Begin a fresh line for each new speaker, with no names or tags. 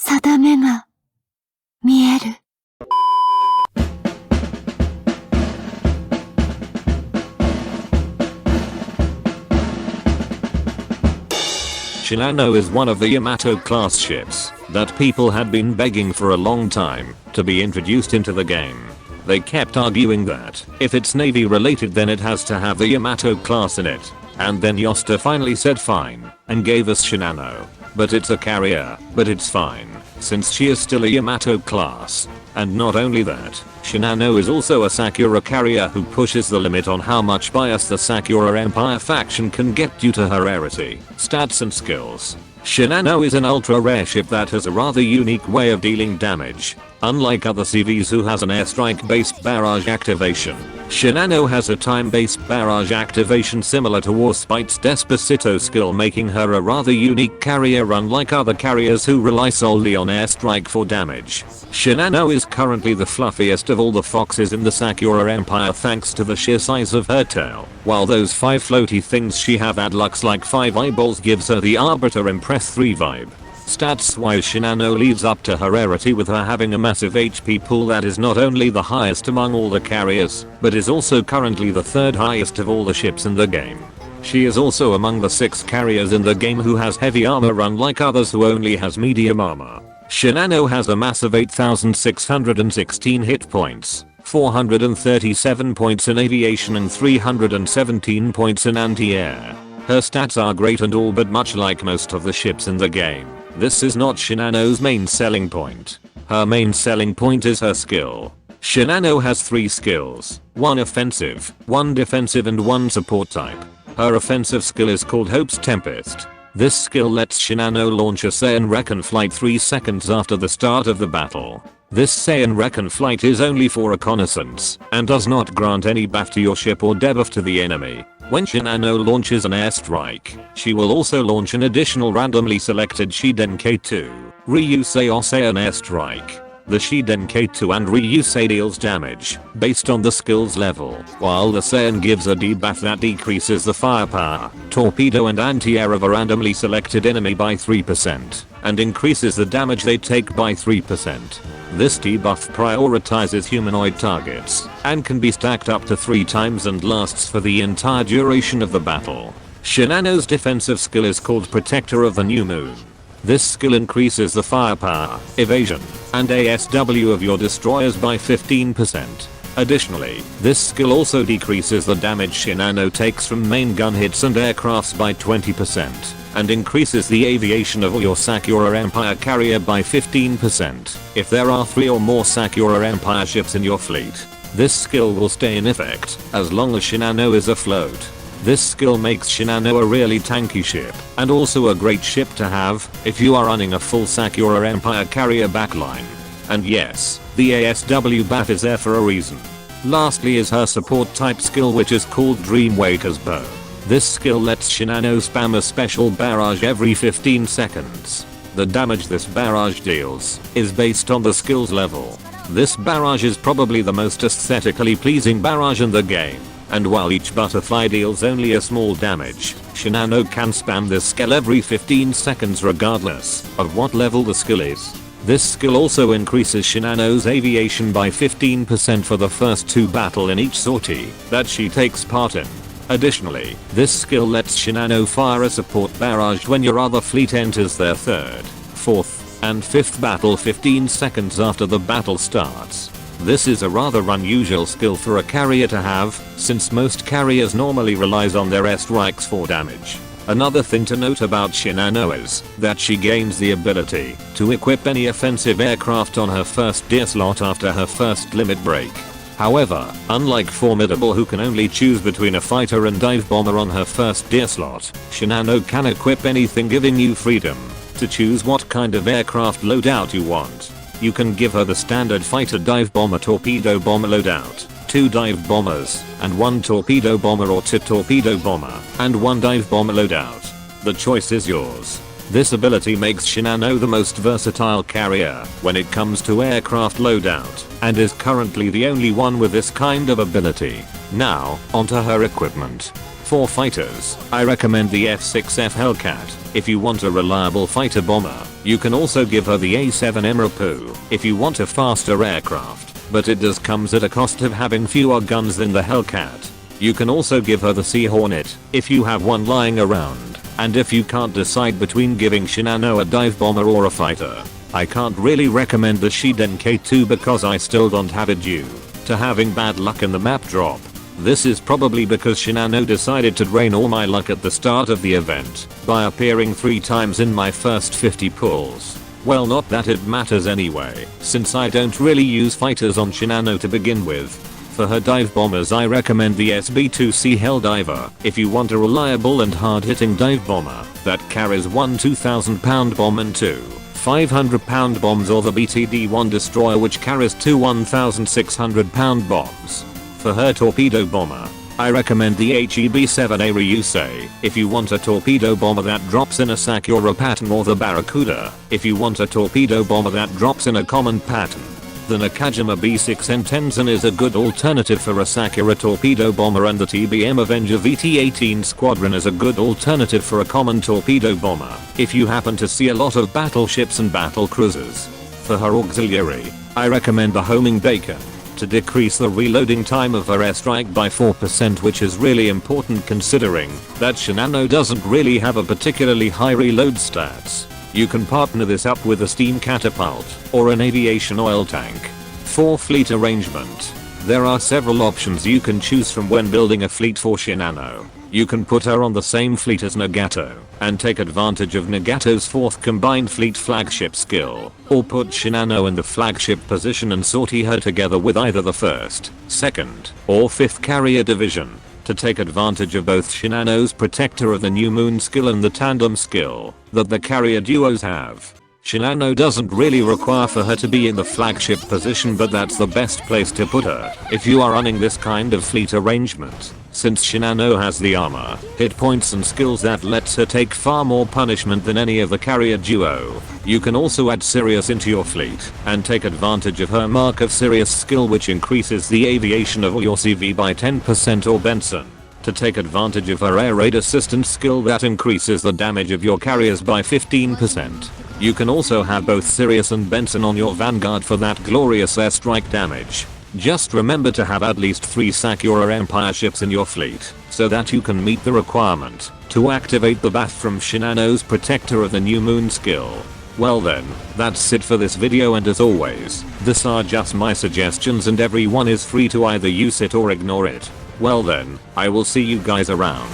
定めが見える。
Shinano is one of the Yamato class ships that people had been begging for a long time to be introduced into the game. They kept arguing that if it's Navy related then it has to have the Yamato class in it. And then Yosta finally said fine and gave us Shinano. But it's a carrier, but it's fine since she is still a Yamato class. And not only that, Shinano is also a Sakura carrier who pushes the limit on how much bias the Sakura Empire faction can get due to her rarity, stats and skills. Shinano is an ultra rare ship that has a rather unique way of dealing damage. Unlike other CVs who has an airstrike based barrage activation, Shinano has a time based barrage activation similar to Warspite's Despacito skill, making her a rather unique carrier unlike other carriers who rely solely on airstrike for damage. Shinano is currently the fluffiest of all the foxes in the Sakura Empire thanks to the sheer size of her tail, while those 5 floaty things she have that looks like 5 eyeballs gives her the Arbiter Impress 3 vibe. Stats wise, Shinano leads up to her rarity with her having a massive HP pool that is not only the highest among all the carriers, but is also currently the 3rd highest of all the ships in the game. She is also among the 6 carriers in the game who has heavy armor unlike others who only has medium armor. Shinano has a massive 8616 hit points, 437 points in aviation and 317 points in anti-air. Her stats are great and all, but much like most of the ships in the game, this is not Shinano's main selling point. Her main selling point is her skill. Shinano has 3 skills, 1 offensive, 1 defensive and 1 support type. Her offensive skill is called Hope's Tempest. This skill lets Shinano launch a Saiyan Recon flight 3 seconds after the start of the battle. This Saiyan Recon flight is only for reconnaissance and does not grant any buff to your ship or debuff to the enemy. When Shinano launches an airstrike, she will also launch an additional randomly selected Shiden K2, Ryuusei or Saiyan airstrike. The Shiden K2 and Ryuusei deals damage based on the skills level, while the Saiyan gives a debuff that decreases the firepower, torpedo and anti-air of a randomly selected enemy by 3% and increases the damage they take by 3%. This debuff prioritizes humanoid targets and can be stacked up to 3 times and lasts for the entire duration of the battle. Shinano's defensive skill is called Protector of the New Moon. This skill increases the firepower, evasion, and ASW of your destroyers by 15%. Additionally, this skill also decreases the damage Shinano takes from main gun hits and aircrafts by 20%, and increases the aviation of your Sakura Empire carrier by 15%. If there are 3 or more Sakura Empire ships in your fleet, this skill will stay in effect as long as Shinano is afloat. This skill makes Shinano a really tanky ship, and also a great ship to have if you are running a full Sakura Empire carrier backline. And yes, the ASW buff is there for a reason. Lastly is her support type skill, which is called Dreamwaker's Bow. This skill lets Shinano spam a special barrage every 15 seconds. The damage this barrage deals is based on the skills level. This barrage is probably the most aesthetically pleasing barrage in the game. And while each butterfly deals only a small damage, Shinano can spam this skill every 15 seconds regardless of what level the skill is. This skill also increases Shinano's aviation by 15% for the first 2 battles in each sortie that she takes part in. Additionally, this skill lets Shinano fire a support barrage when your other fleet enters their 3rd, 4th, and 5th battle 15 seconds after the battle starts. This is a rather unusual skill for a carrier to have, since most carriers normally relies on their airstrikes for damage. Another thing to note about Shinano is that she gains the ability to equip any offensive aircraft on her first deer slot after her first limit break. However, unlike Formidable who can only choose between a fighter and dive bomber on her first deer slot, Shinano can equip anything, giving you freedom to choose what kind of aircraft loadout you want. You can give her the standard fighter dive bomber torpedo bomber loadout, 2 dive bombers, and 1 torpedo bomber, or 2 torpedo bomber, and 1 dive bomber loadout. The choice is yours. This ability makes Shinano the most versatile carrier when it comes to aircraft loadout, and is currently the only one with this kind of ability. Now, onto her equipment. For fighters, I recommend the F6F Hellcat. If you want a reliable fighter bomber, you can also give her the A7M Reppu if you want a faster aircraft, but it does comes at a cost of having fewer guns than the Hellcat. You can also give her the Sea Hornet if you have one lying around, and if you can't decide between giving Shinano a dive bomber or a fighter, I can't really recommend the Shiden K2 because I still don't have it due to having bad luck in the map drop. This is probably because Shinano decided to drain all my luck at the start of the event by appearing 3 times in my first 50 pulls. Well, not that it matters anyway, since I don't really use fighters on Shinano to begin with. For her dive bombers I recommend the SB2C Helldiver if you want a reliable and hard-hitting dive bomber that carries 1 2,000 pound bomb and 2 500 pound bombs, or the BTD-1 destroyer which carries 2 1,600 pound bombs. For her torpedo bomber, I recommend the Aichi B7A Ryuusei if you want a torpedo bomber that drops in a Sakura pattern, or the Barracuda if you want a torpedo bomber that drops in a common pattern. The Nakajima B6N Tenzan is a good alternative for a Sakura torpedo bomber, and the TBM Avenger VT-18 squadron is a good alternative for a common torpedo bomber if you happen to see a lot of battleships and battle cruisers. For her auxiliary, I recommend the homing bacon to decrease the reloading time of her airstrike by 4%, which is really important considering that Shinano doesn't really have a particularly high reload stats. You can partner this up with a steam catapult or an aviation oil tank. For fleet arrangement, there are several options you can choose from when building a fleet for Shinano. You can put her on the same fleet as Nagato and take advantage of Nagato's 4th combined fleet flagship skill, or put Shinano in the flagship position and sortie her together with either the 1st, 2nd, or 5th carrier division to take advantage of both Shinano's Protector of the New Moon skill and the tandem skill that the carrier duos have. Shinano doesn't really require for her to be in the flagship position, but that's the best place to put her if you are running this kind of fleet arrangement, since Shinano has the armor, hit points and skills that lets her take far more punishment than any of the carrier duo. You can also add Sirius into your fleet and take advantage of her Mark of Sirius skill, which increases the aviation of your CV by 10%, or Benson to take advantage of her air raid assistance skill that increases the damage of your carriers by 15%. You can also have both Sirius and Benson on your Vanguard for that glorious airstrike damage. Just remember to have at least 3 Sakura Empire ships in your fleet so that you can meet the requirement to activate the BAF from Shinano's Protector of the New Moon skill. Well then, that's it for this video, and as always, these are just my suggestions and everyone is free to either use it or ignore it. Well then, I will see you guys around.